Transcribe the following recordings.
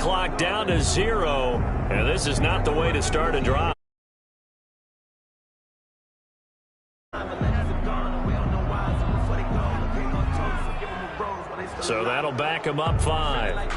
clock down to 0, and this is not the way to start a drive. So that'll back him up 5.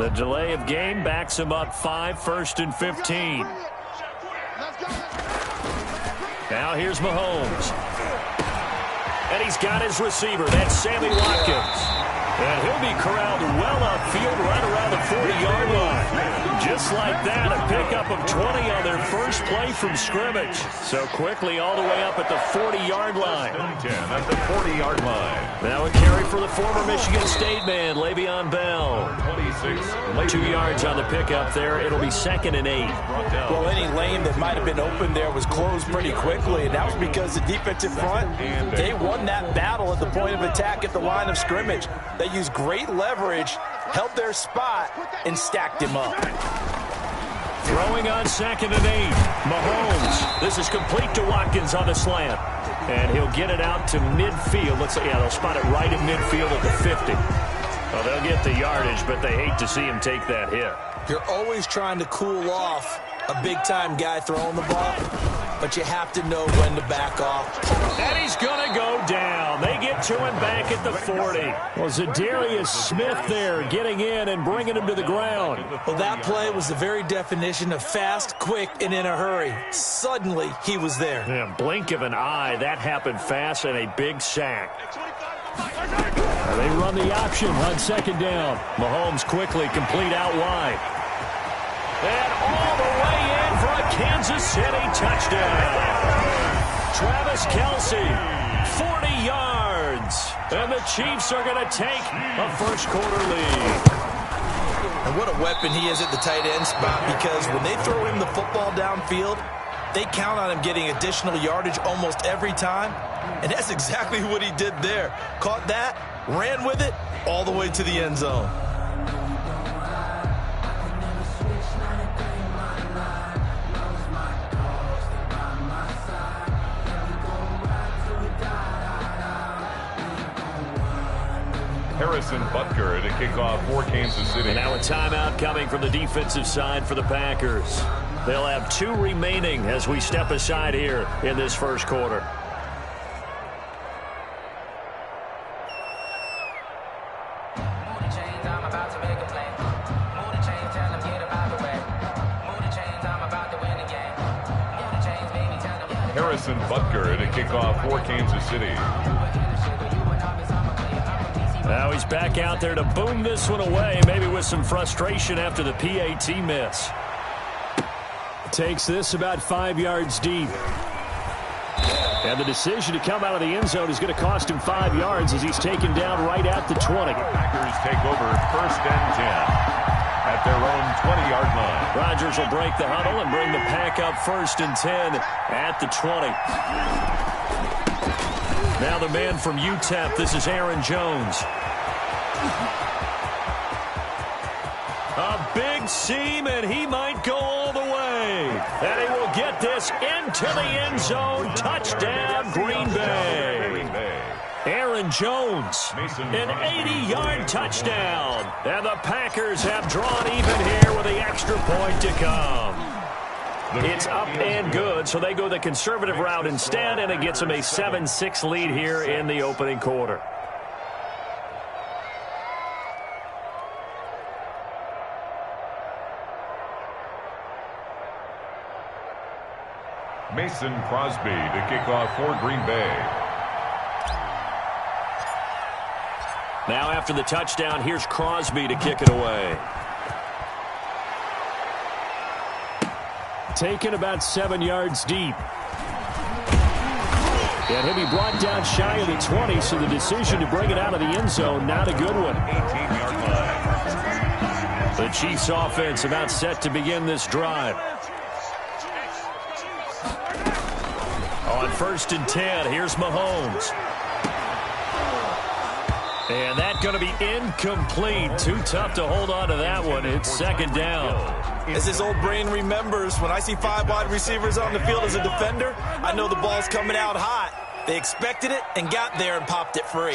The delay of game backs him up 5, 1st and 15. Now here's Mahomes. And he's got his receiver. That's Sammy Watkins. And he'll be corralled well upfield right around the 40-yard line. Just like that, a pickup of 20 on their first play from scrimmage. So quickly all the way up at the 40-yard line. 10 at the 40-yard line. Now a carry for the former Michigan State man, Le'Veon Bell. 26. 2 yards on the pickup there. It'll be 2nd and 8. Well, any lane that might have been open there was closed pretty quickly, and that was because the defensive front, they won that battle at the point of attack at the line of scrimmage. They used great leverage, held their spot, and stacked him up. Throwing on 2nd and 8. Mahomes. This is complete to Watkins on the slant. And he'll get it out to midfield. Let's say, yeah, they'll spot it right at midfield at the 50. Well, they'll get the yardage, but they hate to see him take that hit. You're always trying to cool off a big-time guy throwing the ball, but you have to know when to back off. And he's going to go down. They get to him back at the 40. Well, Zadarius Smith there getting in and bringing him to the ground. Well, that play was the very definition of fast, quick, and in a hurry. Suddenly, he was there. Yeah, blink of an eye. That happened fast and a big sack. They run the option on 2nd down. Mahomes quickly complete out wide. And all the way in for a Kansas City touchdown. Travis Kelce, 40 yards. And the Chiefs are going to take a first-quarter lead. And what a weapon he is at the tight end spot, because when they throw him the football downfield, they count on him getting additional yardage almost every time. And that's exactly what he did there. Caught that, ran with it, all the way to the end zone. Harrison Butker to kick off for Kansas City. And now a timeout coming from the defensive side for the Packers. They'll have 2 remaining as we step aside here in this first quarter. Harrison Butker to kick off for Kansas City. Now he's back out there to boom this one away, maybe with some frustration after the PAT miss. Takes this about 5 yards deep. And the decision to come out of the end zone is going to cost him 5 yards as he's taken down right at the 20. Packers take over 1st and 10 at their own 20-yard line. Rodgers will break the huddle and bring the pack up 1st and 10 at the 20. Now the man from UTEP, this is Aaron Jones. A big seam, and he might go all the way. And he will get this into the end zone. Touchdown, Green Bay. Aaron Jones, an 80-yard touchdown. And the Packers have drawn even here with the extra point to come. It's up and good, so they go the conservative route instead, and it gets them a 7-6 lead here in the opening quarter. Mason Crosby to kick off for Green Bay. Now after the touchdown, here's Crosby to kick it away. Taken about 7 yards deep. And he'll be brought down shy of the 20, so the decision to bring it out of the end zone, not a good one. 18-yard line. The Chiefs offense about set to begin this drive. On 1st and 10, here's Mahomes. And that's going to be incomplete. Too tough to hold on to that one. It's 2nd down. As his old brain remembers, when I see 5 wide receivers on the field as a defender, I know the ball's coming out hot. They expected it and got there and popped it free.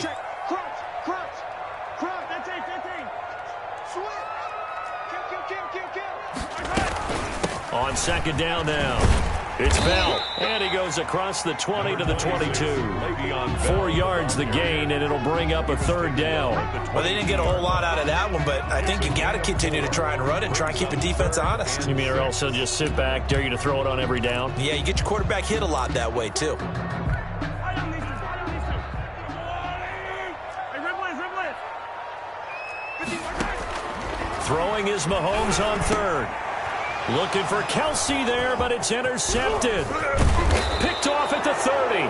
On 2nd down now. It's Bell, and he goes across the 20 to the 22. 4 yards the gain, and it'll bring up a 3rd down. Well, they didn't get a whole lot out of that one, but I think you got to continue to try and run it and try and keep the defense honest. You mean or else he'll just sit back, dare you to throw it on every down? Yeah, you get your quarterback hit a lot that way, too. Throwing is Mahomes on 3rd. Looking for Kelsey there, but it's intercepted. Picked off at the 30.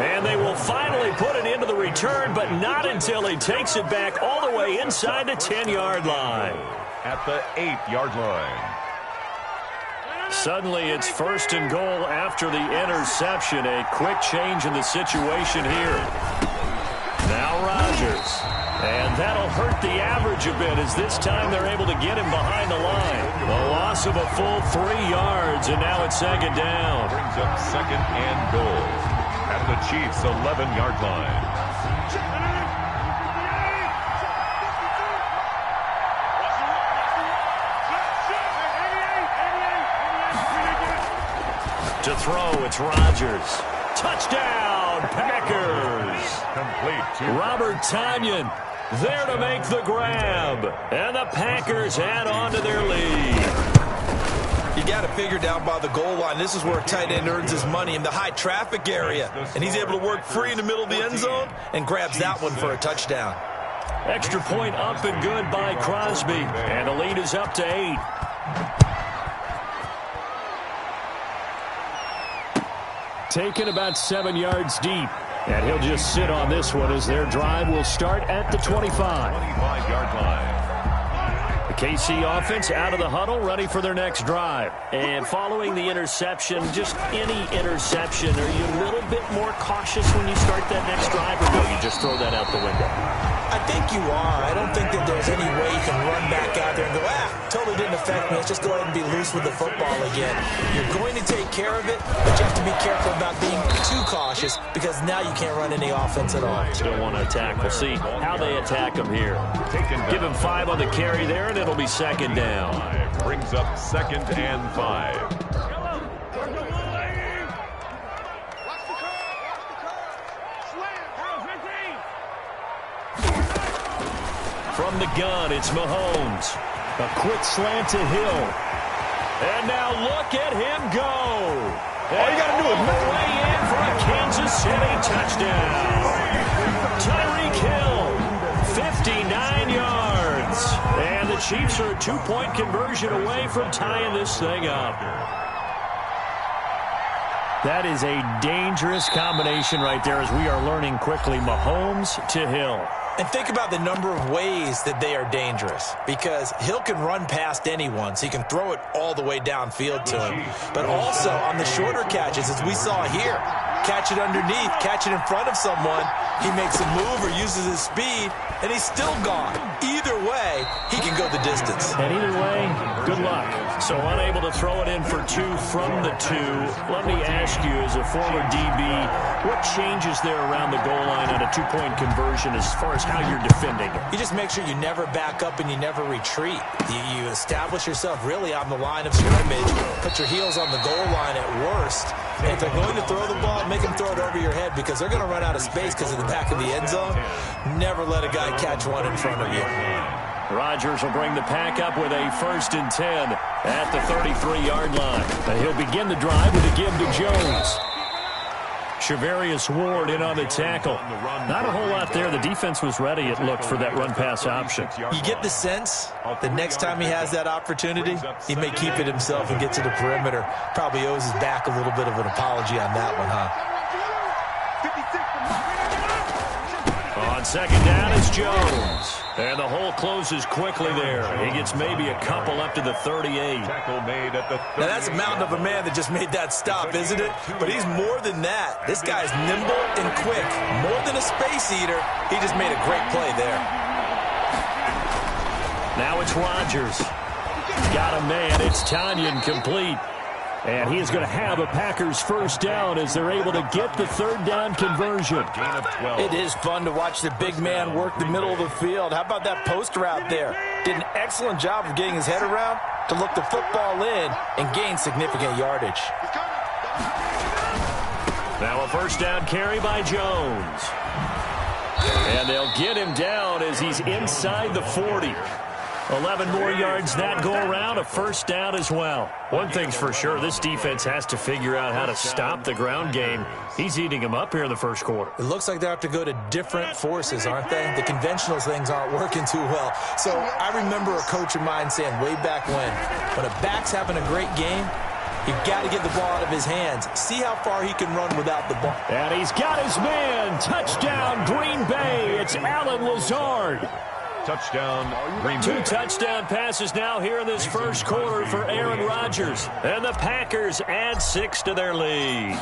And they will finally put it into the return, but not until he takes it back all the way inside the 10-yard line. At the 8-yard line. Suddenly it's 1st and goal after the interception. A quick change in the situation here. Now Rodgers. And that'll hurt the average a bit as this time they're able to get him behind the line. A loss of a full 3 yards, and now it's 2nd down. Brings up 2nd and goal at the Chiefs' 11-yard line. To throw, it's Rodgers. Touchdown, Packers. Complete. Robert Tonyan there to make the grab. And the Packers add on to their lead. You got to figure down by the goal line. This is where a tight end earns his money, in the high traffic area. And he's able to work free in the middle of the end zone and grabs that one for a touchdown. Extra point up and good by Crosby. And the lead is up to 8. Taken about 7 yards deep. And he'll just sit on this one as their drive will start at the 25. 25-yard line. The KC offense out of the huddle, ready for their next drive. And following the interception, just any interception, are you a little bit more cautious when you start that next drive, or no, you just throw that out the window? I think you are. I don't think that there's any way you can run back out there and go, totally didn't affect me. Let's just go ahead and be loose with the football again. You're going to take care of it, but you have to be careful about being too cautious because now you can't run any offense at all. Still want to attack. We'll see how they attack him here. Give him 5 on the carry there, and it'll be 2nd down. Brings up 2nd and 5. From the gun, it's Mahomes. A quick slant to Hill. And now look at him go. All you got to do is way in for a Kansas City touchdown. Tyreek Hill 59 yards. And the Chiefs are a two-point conversion away from tying this thing up. That is a dangerous combination right there, as we are learning quickly. Mahomes to Hill. And think about the number of ways that they are dangerous, because Hill can run past anyone, so he can throw it all the way downfield to him. But also on the shorter catches, as we saw here, catch it underneath, catch it in front of someone, he makes a move or uses his speed, and he's still gone. Either way, he can go the distance. And either way, good luck. So unable to throw it in for two from the two. Let me ask you, as a former DB, what changes there around the goal line on a two-point conversion as far as how you're defending it? You just make sure you never back up and you never retreat. You establish yourself really on the line of scrimmage, put your heels on the goal line at worst. And if they're going to throw the ball, make them throw it over your head, because they're going to run out of space because of the back of the end zone. Never let a guy catch one in front of you. Rodgers will bring the pack up with a 1st and 10 at the 33-yard line. And he'll begin the drive with a give to Jones. Shavarius Ward in on the tackle. Not a whole lot there. The defense was ready, it looked, for that run-pass option. You get the sense the next time he has that opportunity, he may keep it himself and get to the perimeter. Probably owes his back a little bit of an apology on that one, huh? On 2nd down, it's Jones. And the hole closes quickly there. He gets maybe a couple up to the 38. Tackle made at the 38. Now, that's a mountain of a man that just made that stop, isn't it? But he's more than that. This guy's nimble and quick. More than a space eater. He just made a great play there. Now it's Rodgers. Got a man. It's Tanyan complete. And he is going to have a Packers 1st down as they're able to get the 3rd down conversion. It is fun to watch the big man work the middle of the field. How about that post route there? Did an excellent job of getting his head around to look the football in and gain significant yardage. Now a 1st down carry by Jones. And they'll get him down as he's inside the 40. 11 more yards that go around, a 1st down as well. One thing's for sure, this defense has to figure out how to stop the ground game. He's eating them up here in the 1st quarter. It looks like they have to go to different forces, aren't they? The conventional things aren't working too well. So I remember a coach of mine saying way back when a back's having a great game, you've got to get the ball out of his hands. See how far he can run without the ball. And he's got his man. Touchdown, Green Bay. It's Allen Lazard. Touchdown, Green Bay. 2 touchdown passes now here in this 1st quarter for Aaron Rodgers. And the Packers add 6 to their lead.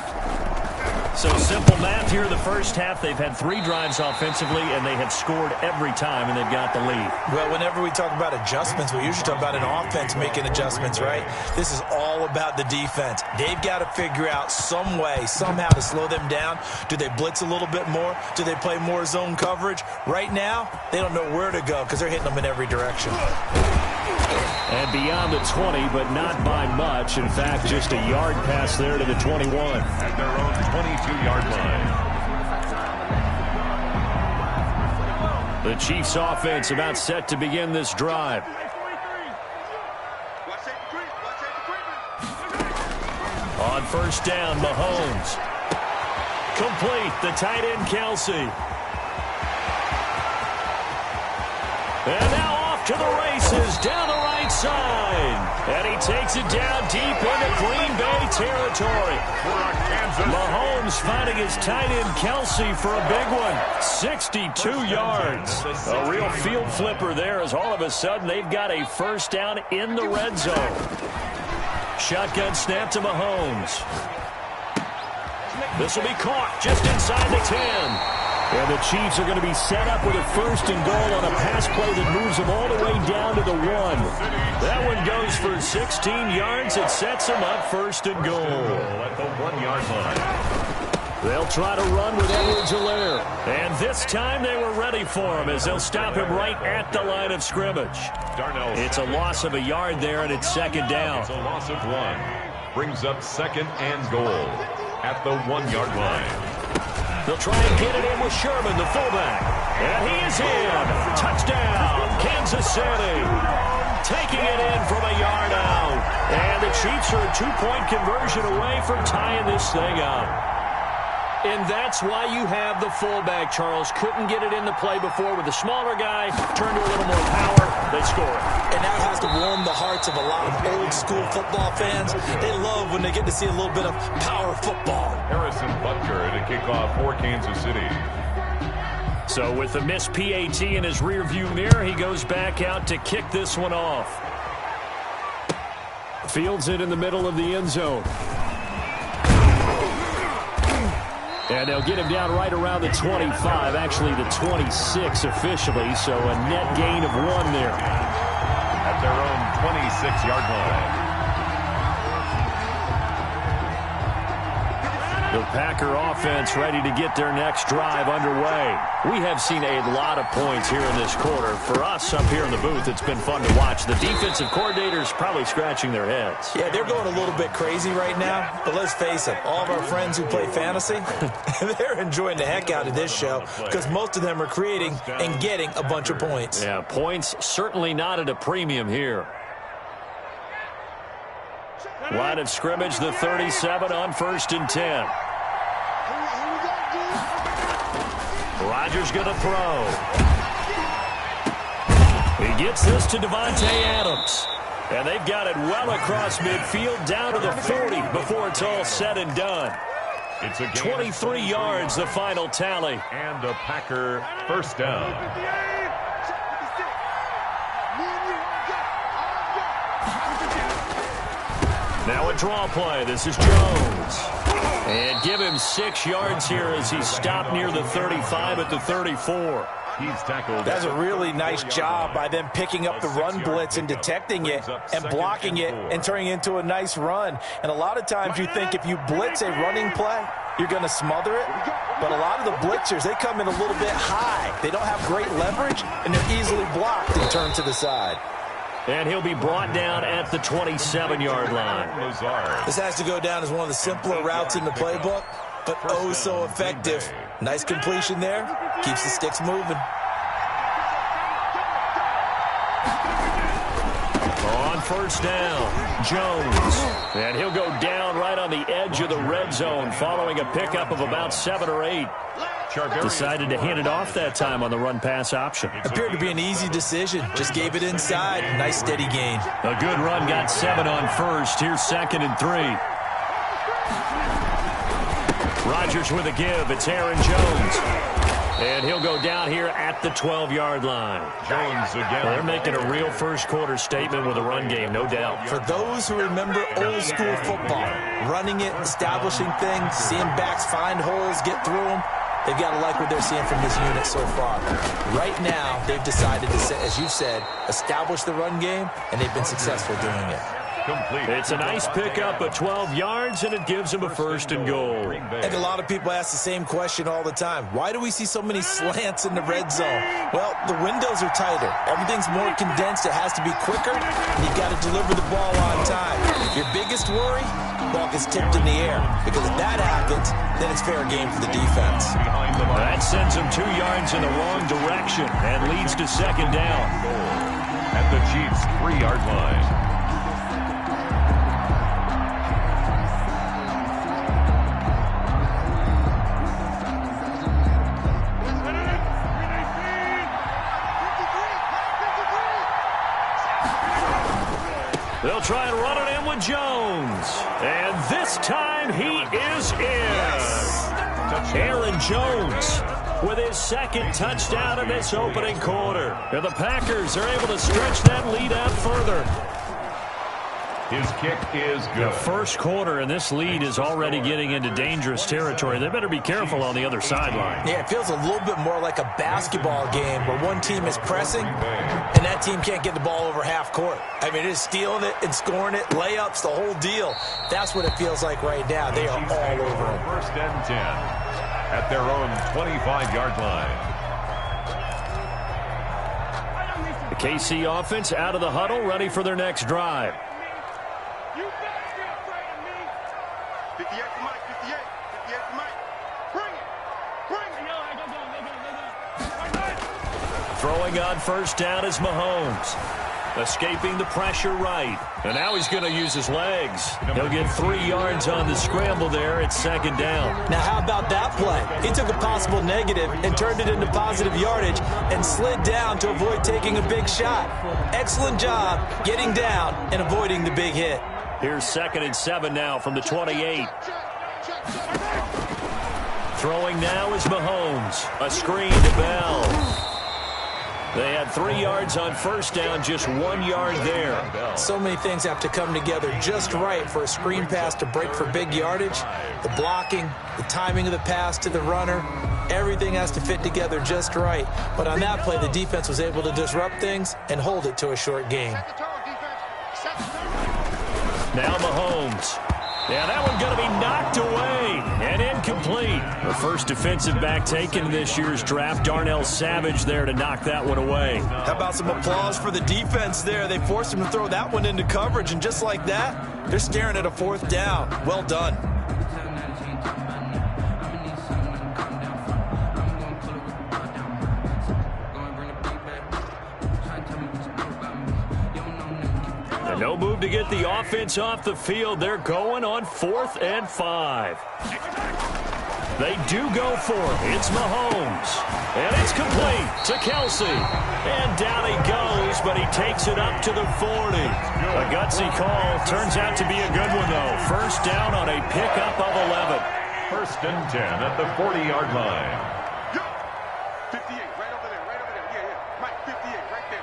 So simple math here in the 1st half. They've had 3 drives offensively, and they have scored every time, and they've got the lead. Well, whenever we talk about adjustments, we usually talk about an offense making adjustments, right? This is all about the defense. They've got to figure out some way, somehow to slow them down. Do they blitz a little bit more? Do they play more zone coverage? Right now, they don't know where to go because they're hitting them in every direction. And beyond the 20, but not by much. In fact, just a yard pass there to the 21. At their own 22-yard line. The Chiefs offense about set to begin this drive. On 1st down, Mahomes. Complete, the tight end, Kelsey. And now off to the races, down the right side. And he takes it down deep into Green Bay territory. Mahomes finding his tight end, Kelsey, for a big one. 62 yards. A real field flipper there, as all of a sudden they've got a 1st down in the red zone. Shotgun snap to Mahomes. This will be caught just inside the 10. And the Chiefs are going to be set up with a 1st and goal on a pass play that moves them all the way down to the 1. That one goes for 16 yards. It sets them up 1st and goal. At the 1-yard line. They'll try to run with Edwards-Helaire. And this time they were ready for him as they'll stop him right at the line of scrimmage. It's a loss of a yard there, and it's 2nd down. It's a loss of 1. Brings up 2nd and goal at the 1-yard line. They'll try and get it in with Sherman, the fullback. And he is in. Touchdown, Kansas City. Taking it in from a yard out. And the Chiefs are a 2-point conversion away from tying this thing up. And that's why you have the fullback, Charles. Couldn't get it into play before with the smaller guy. Turned to a little more power. They score it. And that has to warm the hearts of a lot of old-school football fans. They love when they get to see a little bit of power football. Harrison Butker to kick off for Kansas City. So with the missed PAT in his rearview mirror, he goes back out to kick this one off. Fields it in the middle of the end zone. And they'll get him down right around the 25, actually the 26 officially, so a net gain of 1 there. At their own 26-yard line. The Packer offense ready to get their next drive underway. We have seen a lot of points here in this quarter. For us up here in the booth, it's been fun to watch. The defensive coordinators probably scratching their heads. Yeah, they're going a little bit crazy right now. But let's face it, all of our friends who play fantasy, they're enjoying the heck out of this show because most of them are creating and getting a bunch of points. Yeah, points certainly not at a premium here. Line of scrimmage, the 37 on 1st and 10. Rodgers going to throw. He gets this to Devontae Adams. And they've got it well across midfield down to the 40 before it's all said and done. It's a 23 yards, the final tally. And a Packer first down. Now a draw play. This is Jones. And give him 6 yards here as he's stopped near the 35 at the 34. He's tackled. That's a really nice job by them picking up the run blitz and detecting it and blocking it and turning it into a nice run. And a lot of times you think if you blitz a running play, you're going to smother it. But a lot of the blitzers, they come in a little bit high. They don't have great leverage, and they're easily blocked and turned to the side. And he'll be brought down at the 27-yard line. This has to go down as one of the simpler routes in the playbook, but oh so effective. Nice completion there. Keeps the sticks moving. On 1st down, Jones. And he'll go down right on the edge of the red zone following a pickup of about 7 or 8. Decided to hand it off that time on the run-pass option. Appeared to be an easy decision. Just gave it inside. Nice steady gain. A good run, got 7 on 1st. Here's 2nd and 3. Rodgers with a give. It's Aaron Jones. And he'll go down here at the 12-yard line. Jones again. They're making a real first-quarter statement with a run game, no doubt. For those who remember old-school football, running it, establishing things, seeing backs find holes, get through them, they've got to like what they're seeing from this unit so far. Right now, they've decided to, as you said, establish the run game, and they've been successful doing it. Complete. It's a nice pickup of 12 yards, and it gives them a 1st and goal. And a lot of people ask the same question all the time. Why do we see so many slants in the red zone? Well, the windows are tighter. Everything's more condensed. It has to be quicker, and you've got to deliver the ball on time. Your biggest worry, the ball gets tipped in the air. Because if that happens, then it's fair game for the defense. That sends them 2 yards in the wrong direction and leads to 2nd down. At the Chiefs' 3-yard line. They'll try and run it in with Jones. And this time he is in. Aaron Jones with his 2nd touchdown in this opening quarter. And the Packers are able to stretch that lead out further. His kick is good. The first quarter, and this lead is already getting into dangerous territory. They better be careful on the other sideline. Yeah, it feels a little bit more like a basketball game where one team is pressing and that team can't get the ball over half court. I mean, it is stealing it and scoring it, layups, the whole deal. That's what it feels like right now. They are all over it. 1st and 10 at their own 25-yard line. The KC offense out of the huddle, ready for their next drive. Throwing on 1st down is Mahomes. Escaping the pressure right. And now he's going to use his legs. He'll get 3 yards on the scramble there at second down. Now, how about that play? He took a possible negative and turned it into positive yardage and slid down to avoid taking a big shot. Excellent job getting down and avoiding the big hit. Here's 2nd and 7 now from the 28. Throwing now is Mahomes. A screen to Bell. They had 3 yards on first down, just 1 yard there. So many things have to come together just right for a screen pass to break for big yardage. The blocking, the timing of the pass to the runner, everything has to fit together just right. But on that play, the defense was able to disrupt things and hold it to a short gain. Now Mahomes. Yeah, that one going to be knocked away and incomplete. The first defensive back taken in this year's draft, Darnell Savage there to knock that one away. How about some applause for the defense there? They forced him to throw that one into coverage, and just like that, they're staring at a 4th down. Well done. No move to get the offense off the field. They're going on 4th and 5. They do go for it. It's Mahomes. And it's complete to Kelsey. And down he goes, but he takes it up to the 40. A gutsy call. Turns out to be a good one, though. First down on a pickup of 11. 1st and 10 at the 40-yard line. 58, right over there, right over there. Yeah. Mike, 58, right there.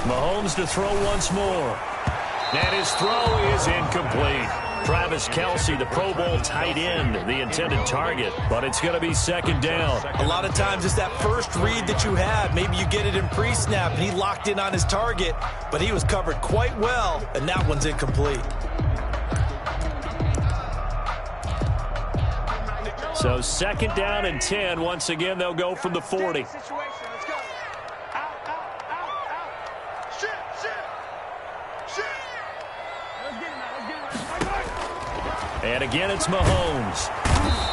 Mahomes to throw once more. And his throw is incomplete. Travis Kelsey, the Pro Bowl tight end, the intended target. But it's going to be 2nd down. A lot of times it's that first read that you have. Maybe you get it in pre-snap, and he locked in on his target, but he was covered quite well, and that one's incomplete. So 2nd down and 10. Once again, they'll go from the 40. And again, it's Mahomes.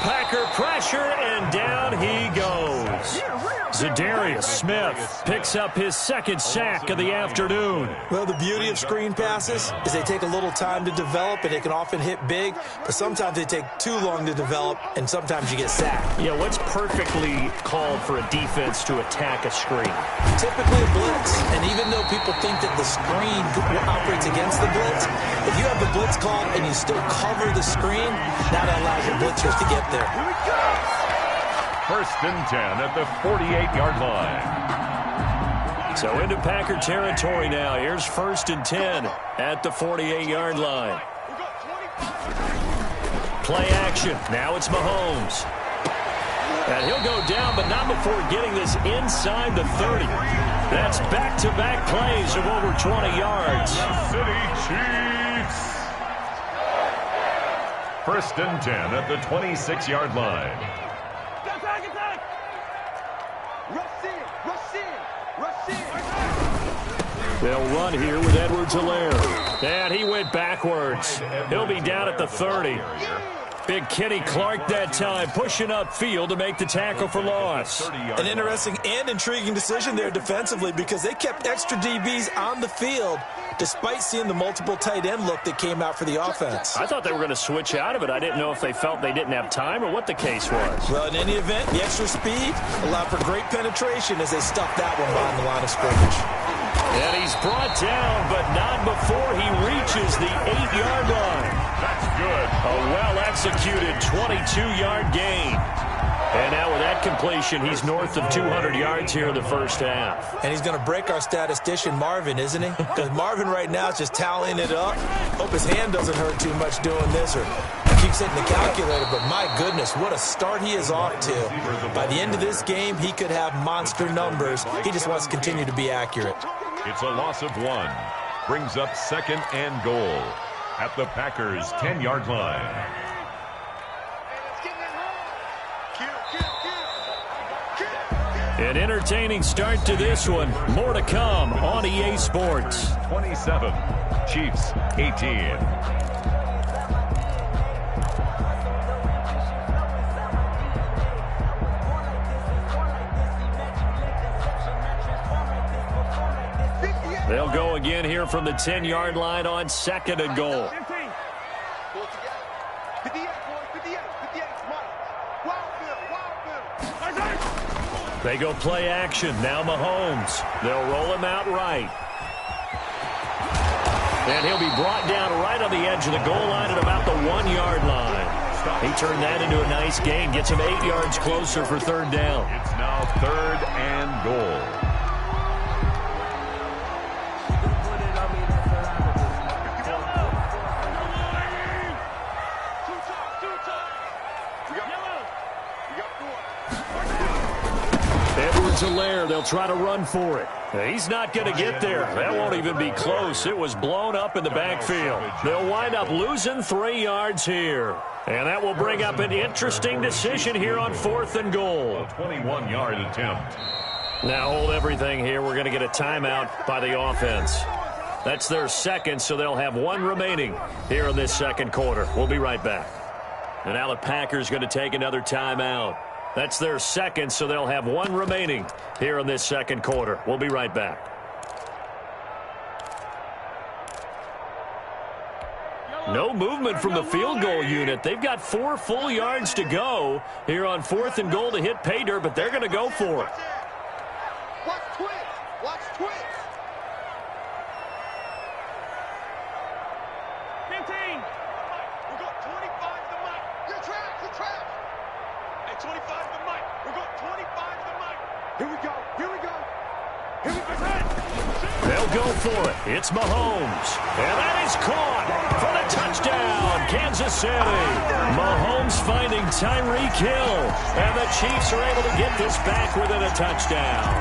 Packer pressure, and down he goes. Zadarius Smith picks up his 2nd sack of the afternoon. Well, the beauty of screen passes is they take a little time to develop, and they can often hit big, but sometimes they take too long to develop, and sometimes you get sacked. Yeah, what's perfectly called for a defense to attack a screen? Typically a blitz, and even though people think that the screen operates against the blitz, if you have the blitz called and you still cover the screen, that allows your blitzers to get there. 1st and 10 at the 48-yard line. So into Packer territory now. Here's 1st and 10 at the 48-yard line. Play action. Now it's Mahomes. And he'll go down, but not before getting this inside the 30. That's back-to-back plays of over 20 yards. City Chiefs. 1st and 10 at the 26-yard line. They'll run here with Edwards-Helaire. And he went backwards. He'll be down at the 30. Big Kenny Clark that time, pushing upfield to make the tackle for loss. An interesting and intriguing decision there defensively, because they kept extra DBs on the field despite seeing the multiple tight end look that came out for the offense. I thought they were going to switch out of it. I didn't know if they felt they didn't have time or what the case was. Well, in any event, the extra speed allowed for great penetration as they stuffed that one behind the line of scrimmage. And he's brought down, but not before he reaches the 8-yard line. That's good. A well-executed 22-yard gain. And now with that completion, he's north of 200 yards here in the first half. And he's going to break our statistician, Marvin, isn't he? Because Marvin right now is just tallying it up. Hope his hand doesn't hurt too much doing this, or keeps hitting the calculator. But my goodness, what a start he is off to. By the end of this game, he could have monster numbers. He just wants to continue to be accurate. It's a loss of 1. Brings up 2nd and goal at the Packers' 10-yard line. An entertaining start to this one. More to come on EA Sports. 27, Chiefs 18. They'll go again here from the 10-yard line on 2nd and goal. Pull it together. 58, boys. 58. 58. Wild field. They go play action. Now Mahomes. They'll roll him out right. And he'll be brought down right on the edge of the goal line at about the 1-yard line. He turned that into a nice gain. Gets him 8 yards closer for 3rd down. It's now 3rd and goal. Edwards-Helaire, they'll try to run for it. He's not going to get there. That won't even be close. It was blown up in the backfield. They'll wind up losing 3 yards here. And that will bring up an interesting decision here on 4th and goal. A 21-yard attempt. Now hold everything here. We're going to get a timeout by the offense. That's their second, so they'll have 1 remaining here in this 2nd quarter. We'll be right back. And now the Packers going to take another timeout. That's their second, so they'll have 1 remaining here in this 2nd quarter. We'll be right back. No movement from the field goal unit. They've got 4 full yards to go here on 4th and goal to hit pay dirt, but they're going to go for it. Watch twins. Watch twins. 15. We got 25 to the mic. You're trapped. You're trapped. Hey, 25 to the mic. We got 25 to the mic. Here we go. Here we go. Here we go. They'll go for it. It's Mahomes. And that is caught for the touchdown, Kansas City. Mahomes finding Tyreek Hill. And the Chiefs are able to get this back within a touchdown.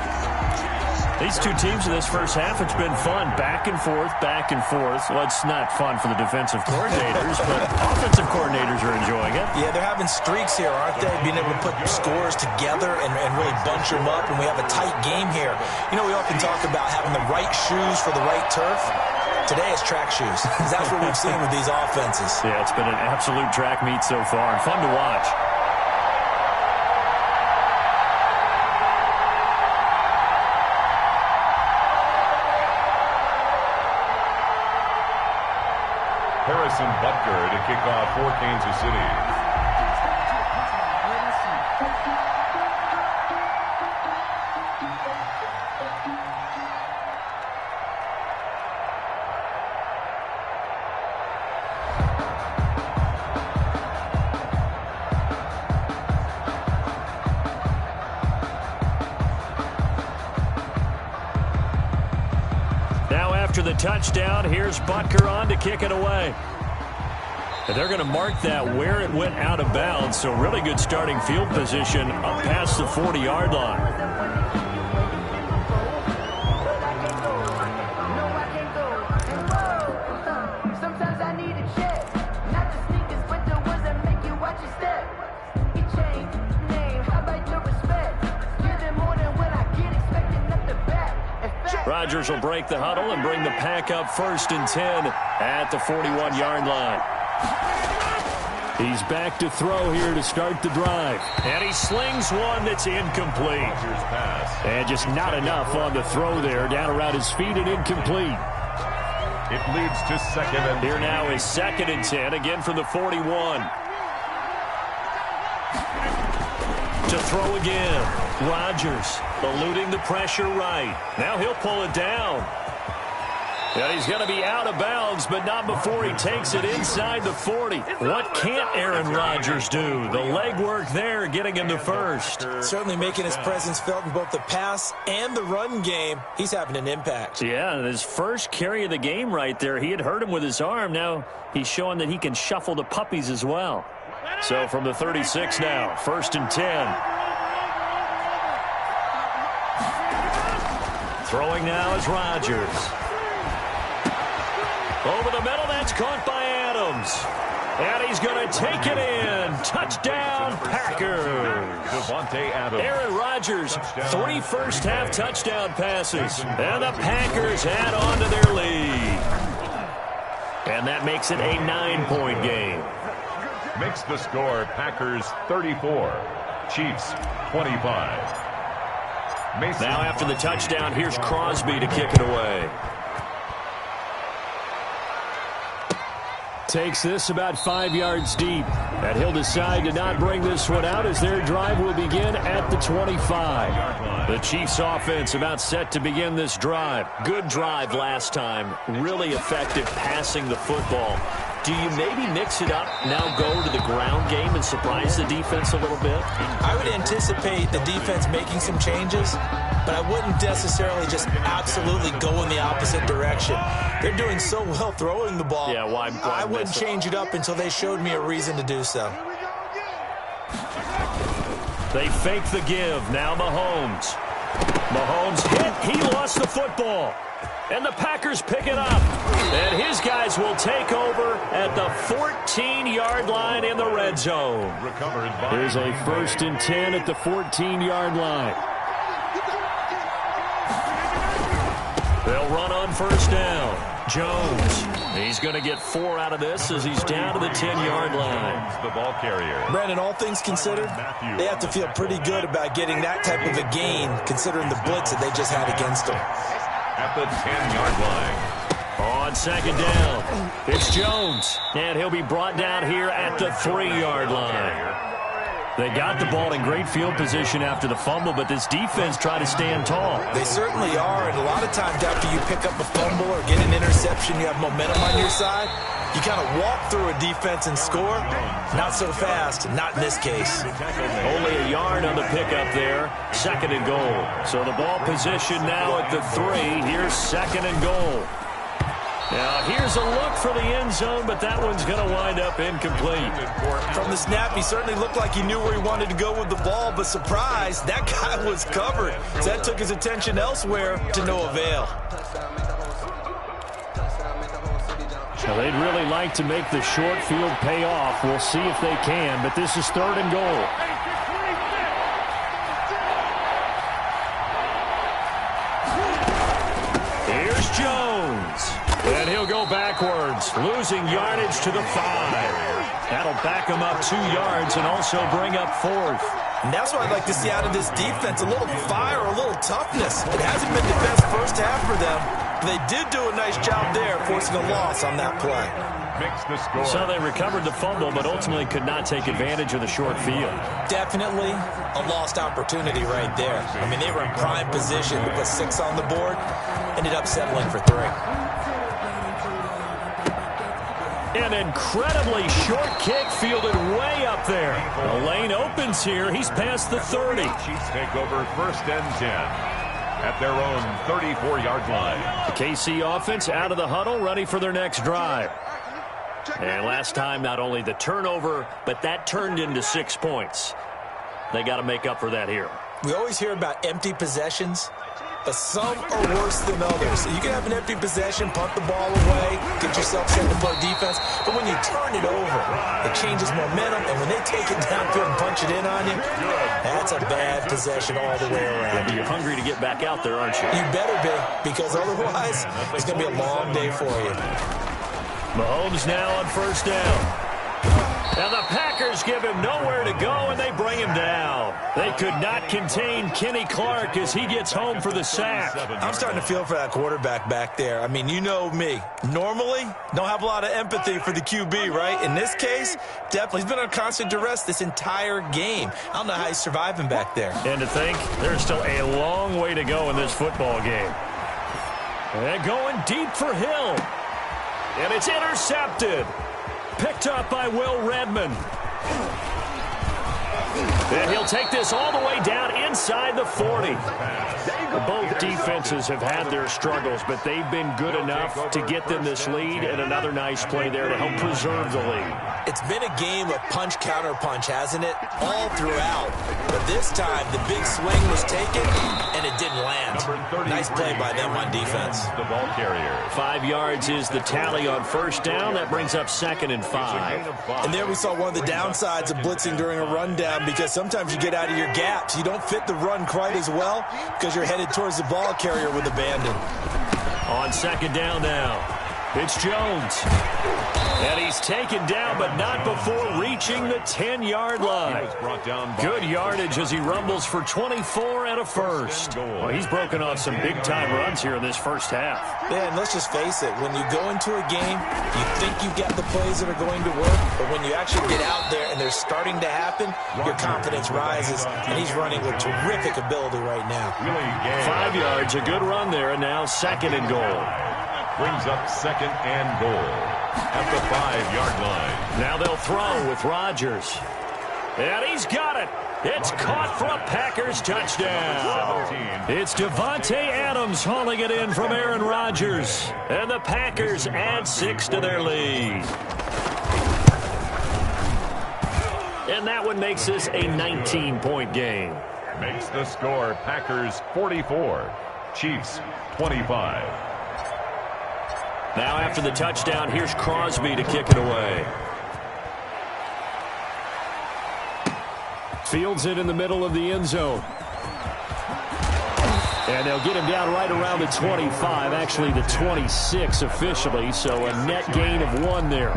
These two teams in this first half, it's been fun. Back and forth, back and forth. Well, it's not fun for the defensive coordinators, but offensive coordinators are enjoying it. Yeah, they're having streaks here, aren't they? Being able to put scores together and really bunch them up, and we have a tight game here. You know, we often talk about having the right shoes for the right turf. Today it's track shoes. That's what we've seen with these offenses. Yeah, it's been an absolute track meet so far, and fun to watch. Harrison Butker to kick off for Kansas City. Now after the touchdown, here's Butker on to kick it away. And they're going to mark that where it went out of bounds, so really good starting field position up past the 40-yard line. Rodgers will break the huddle and bring the pack up 1st and 10 at the 41-yard line. He's back to throw here to start the drive. And he slings one that's incomplete. And just not enough on the throw there. Down around his feet and incomplete. It leads to 2nd and 10. Here now is 2nd and 10, again from the 41. To throw again. Rodgers eluding the pressure right. Now he'll pull it down. And he's going to be out of bounds, but not before he takes it inside the 40. What can't Aaron Rodgers do? The legwork there getting him to first. Certainly making his presence felt in both the pass and the run game. He's having an impact. Yeah, his first carry of the game right there. He had hurt him with his arm. Now he's showing that he can shuffle the puppies as well. So from the 36 now, 1st and 10. Throwing now is Rodgers. Over the middle, that's caught by Adams. And he's going to take it in. Touchdown, Packers. Devontae Adams. Aaron Rodgers, 3 first-half touchdown passes. And the Packers add on to their lead. And that makes it a 9-point game. Makes the score Packers 34, Chiefs 25. Now after the touchdown, here's Crosby to kick it away. Takes this about 5 yards deep. And he'll decide to not bring this one out as their drive will begin at the 25. The Chiefs offense about set to begin this drive. Good drive last time. Really effective passing the football. Do you maybe mix it up, now go to the ground game and surprise the defense a little bit? I would anticipate the defense making some changes, but I wouldn't necessarily just absolutely go in the opposite direction. They're doing so well throwing the ball. Yeah, why I wouldn't change it up until they showed me a reason to do so. They fake the give. Now Mahomes. Mahomes hit. He lost the football. And the Packers pick it up. And his guys will take over at the 14-yard line in the red zone. Here's a 1st and 10 at the 14-yard line. They'll run on 1st down. Jones. He's going to get 4 out of this as he's down to the 10-yard line. The ball carrier. Brandon, all things considered, they have to feel pretty good about getting that type of a gain considering the blitz that they just had against them. At the 10-yard line. On 2nd down, it's Jones. And he'll be brought down here at the 3-yard line. They got the ball in great field position after the fumble, but this defense tried to stand tall. They certainly are, and a lot of times after you pick up a fumble or get an interception, you have momentum on your side. You kind of walk through a defense and score. Not so fast, not in this case. Only a yard on the pickup there. 2nd and goal. So the ball position now at the 3. Here's 2nd and goal. Now here's a look for the end zone, but that one's going to wind up incomplete. From the snap, he certainly looked like he knew where he wanted to go with the ball, but surprise, that guy was covered. So that took his attention elsewhere to no avail. Now they'd really like to make the short field pay off. We'll see if they can, but this is 3rd and goal. Here's Jones. And he'll go backwards, losing yardage to the 5. That'll back him up 2 yards and also bring up 4th. And that's what I'd like to see out of this defense, a little fire, a little toughness. It hasn't been the best first half for them, but they did do a nice job there, forcing a loss on that play. Makes the score. So they recovered the fumble, but ultimately could not take advantage of the short field. Definitely a lost opportunity right there. I mean, they were in prime position to put 6 on the board, ended up settling for 3. An incredibly short kick fielded way up there. The lane opens here. He's past the 30. Chiefs take over 1st and 10 at their own 34-yard line. The KC offense out of the huddle, ready for their next drive. And last time, not only the turnover, but that turned into 6 points. They got to make up for that here. We always hear about empty possessions, but some are worse than others. You can have an empty possession, punt the ball away, get yourself set to play defense, but when you turn it over, it changes momentum, and when they take it downfield and punch it in on you, that's a bad possession all the way around. You're hungry to get back out there, aren't you? You better be, because otherwise, it's going to be a long day for you. Mahomes now on 1st down. Now the Packers give him nowhere to go, and they bring him down. They could not contain Kenny Clark as he gets home for the sack. I'm starting to feel for that quarterback back there. I mean, you know me. Normally, don't have a lot of empathy for the QB, right? In this case, definitely. He's been on constant duress this entire game. I don't know how he's surviving back there. And to think, there's still a long way to go in this football game. And going deep for Hill. And it's intercepted. Picked up by Will Redmond. And he'll take this all the way down inside the 40. Both defenses have had their struggles, but they've been good enough to get them this lead, and another nice play there to help preserve the lead. It's been a game of punch-counter-punch, hasn't it? All throughout. But this time, the big swing was taken, and it didn't land. Nice play by them on defense. The ball carrier. 5 yards is the tally on 1st down. That brings up 2nd and 5. And there we saw one of the downsides of blitzing during a rundown, because sometimes you get out of your gaps. You don't fit the run quite as well because you're headed towards the ball carrier with abandon. On 2nd down now. It's Jones. And he's taken down, but not before reaching the 10-yard line. Good yardage as he rumbles for 24 and a first. Well, he's broken off some big-time runs here in this first half. Yeah, and let's just face it. When you go into a game, you think you've got the plays that are going to work, but when you actually get out there and they're starting to happen, your confidence rises, and he's running with terrific ability right now. 5 yards, a good run there, and now second and goal. Brings up second and goal at the 5-yard line. Now they'll throw with Rodgers. And he's got it. It's caught for a Packers touchdown. It's Devontae Adams hauling it in from Aaron Rodgers. And the Packers add 6 to their lead. And that one makes this a 19-point game. Makes the score Packers 44, Chiefs 25. Now after the touchdown, here's Crosby to kick it away. Fields it in the middle of the end zone. And they'll get him down right around the 25, actually the 26 officially, so a net gain of 1 there.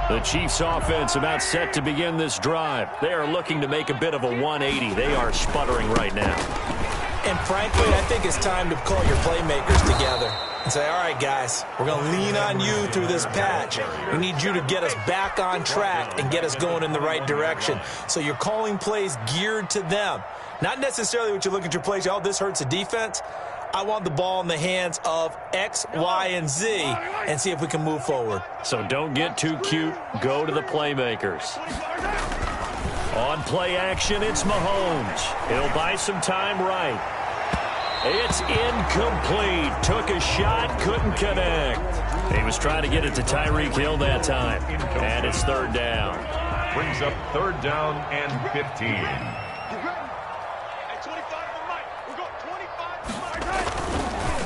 The Chiefs offense about set to begin this drive. They are looking to make a bit of a 180. They are sputtering right now. And frankly, I think it's time to call your playmakers together and say, all right, guys, we're going to lean on you through this patch. We need you to get us back on track and get us going in the right direction. So you're calling plays geared to them. Not necessarily what you look at your plays, oh, this hurts the defense. I want the ball in the hands of X, Y, and Z and see if we can move forward. So don't get too cute. Go to the playmakers. On play action, it's Mahomes. He'll buy some time right. It's incomplete. Took a shot, couldn't connect. He was trying to get it to Tyreek Hill that time. And it's third down. Brings up third down and 15.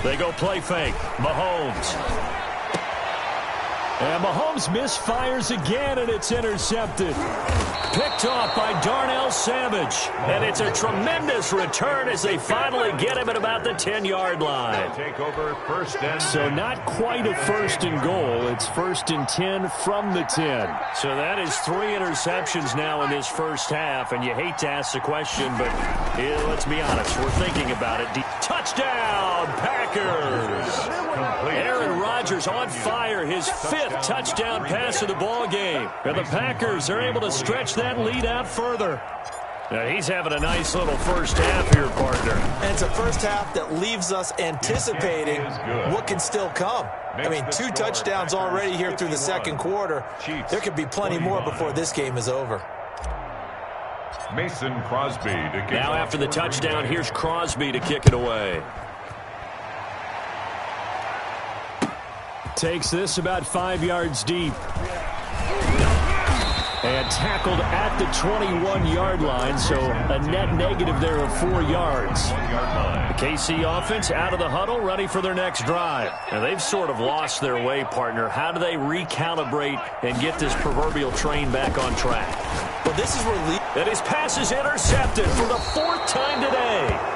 They go play fake. Mahomes. And Mahomes misfires again, and it's intercepted. Picked off by Darnell Savage. And it's a tremendous return as they finally get him at about the 10-yard line. Take over first and 10. So not quite a first and goal. It's first and 10 from the 10. So that is 3 interceptions now in this first half. And you hate to ask the question, but let's be honest. We're thinking about it. Touchdown, Packers! Aaron Rodgers on fire. His 5th touchdown pass of the ball game. And the Packers are able to stretch that lead out further. Now he's having a nice little first half here, partner. And it's a first half that leaves us anticipating what can still come. I mean, 2 touchdowns already here through the second quarter. There could be plenty more before this game is over. Mason Crosby to kick now off. After the touchdown, here's Crosby to kick it away. Takes this about 5 yards deep. And tackled at the 21-yard line, so a net negative there of 4 yards. The KC offense out of the huddle, ready for their next drive. And they've sort of lost their way, partner. How do they recalibrate and get this proverbial train back on track? Well, this is where and his pass is intercepted for the 4th time today.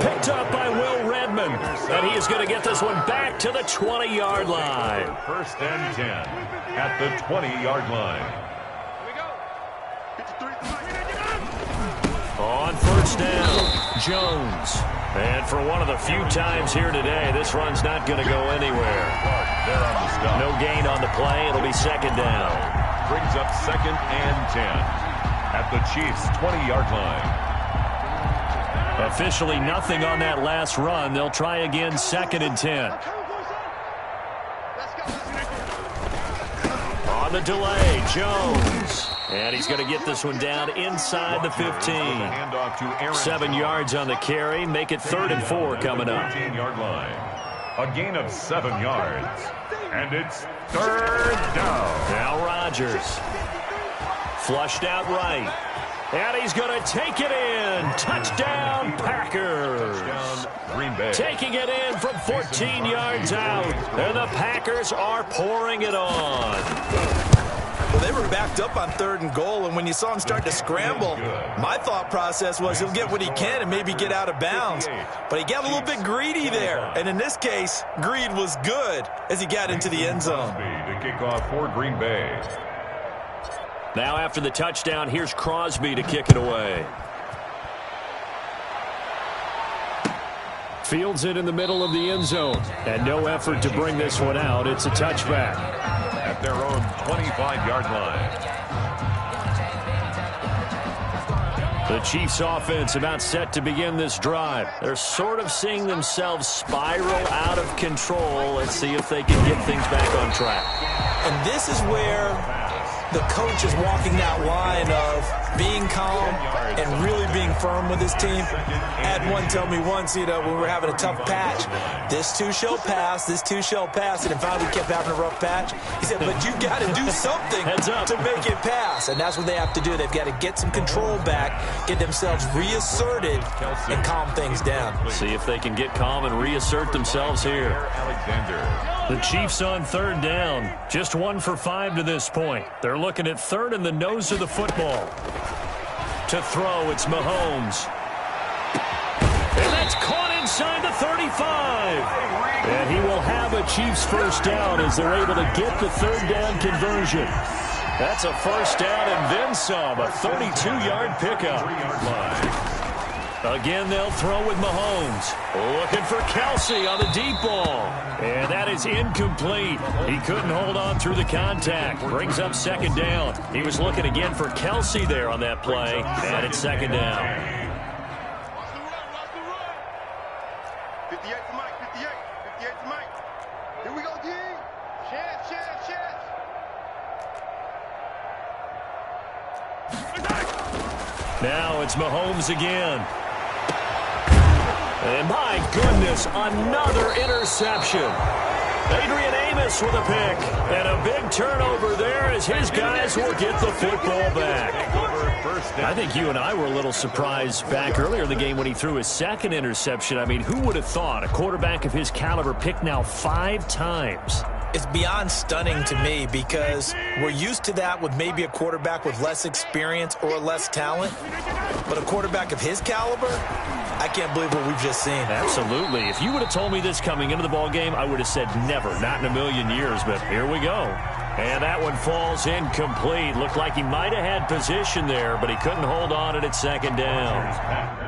Picked up by Will Redmond. And he is going to get this one back to the 20-yard line. First and 10 at the 20-yard line. On first down, Jones. And for one of the few times here today, this run's not going to go anywhere. No gain on the play. It'll be second down. Brings up second and 10 at the Chiefs' 20-yard line. Officially nothing on that last run. They'll try again second and 10. On the delay, Jones. And he's going to get this one down inside the 15. 7 yards on the carry. Make it 3rd and 4 coming up. 15-yard line. A gain of 7 yards. And it's third down. Now Rodgers. Flushed out right. And he's going to take it in. Touchdown, Packers. Touchdown, Green Bay. Taking it in from 14 yards out. And the Packers are pouring it on. Well, they were backed up on 3rd and goal, and when you saw him start to scramble, my thought process was he'll get what he can and maybe get out of bounds. But he got a little bit greedy there, and in this case, greed was good as he got into the end zone. To kick off for Green Bay. Now after the touchdown, here's Crosby to kick it away. Fields it in the middle of the end zone, and no effort to bring this one out. It's a touchback. At their own 25-yard line. The Chiefs offense about set to begin this drive. They're sort of seeing themselves spiral out of control. Let's see if they can get things back on track. And this is where the coach is walking that line of being calm and really being firm with his team. I had one tell me once, when we were having a tough patch, this too shall pass, this too shall pass, and finally we kept having a rough patch. He said, but you got to do something to make it pass, and that's what they have to do. They've got to get some control back, get themselves reasserted, and calm things down. See if they can get calm and reassert themselves here. The Chiefs on 3rd down, just 1 for 5 to this point. They're looking at 3rd and the nose of the football. To throw, it's Mahomes. And that's caught inside the 35. And he will have a Chiefs first down as they're able to get the 3rd down conversion. That's a first down and then some, a 32-yard pickup. Again, they'll throw with Mahomes. Looking for Kelsey on the deep ball. And that is incomplete. He couldn't hold on through the contact. Brings up 2nd down. He was looking again for Kelsey there on that play. And it's 2nd down. 58 to Mike, 58. 58 to Mike. Here we go, D. Chance. Now it's Mahomes again. And my goodness, another interception. Adrian Amos with a pick. And a big turnover there as his guys will get the football back. I think you and I were a little surprised back earlier in the game when he threw his 2nd interception. I mean, who would have thought a quarterback of his caliber picked now 5 times? It's beyond stunning to me because we're used to that with maybe a quarterback with less experience or less talent. But a quarterback of his caliber, I can't believe what we've just seen. Absolutely. If you would have told me this coming into the ball game, I would have said never, not in a million years. But here we go. And that one falls incomplete. Looked like he might have had position there, but he couldn't hold on at 2nd down.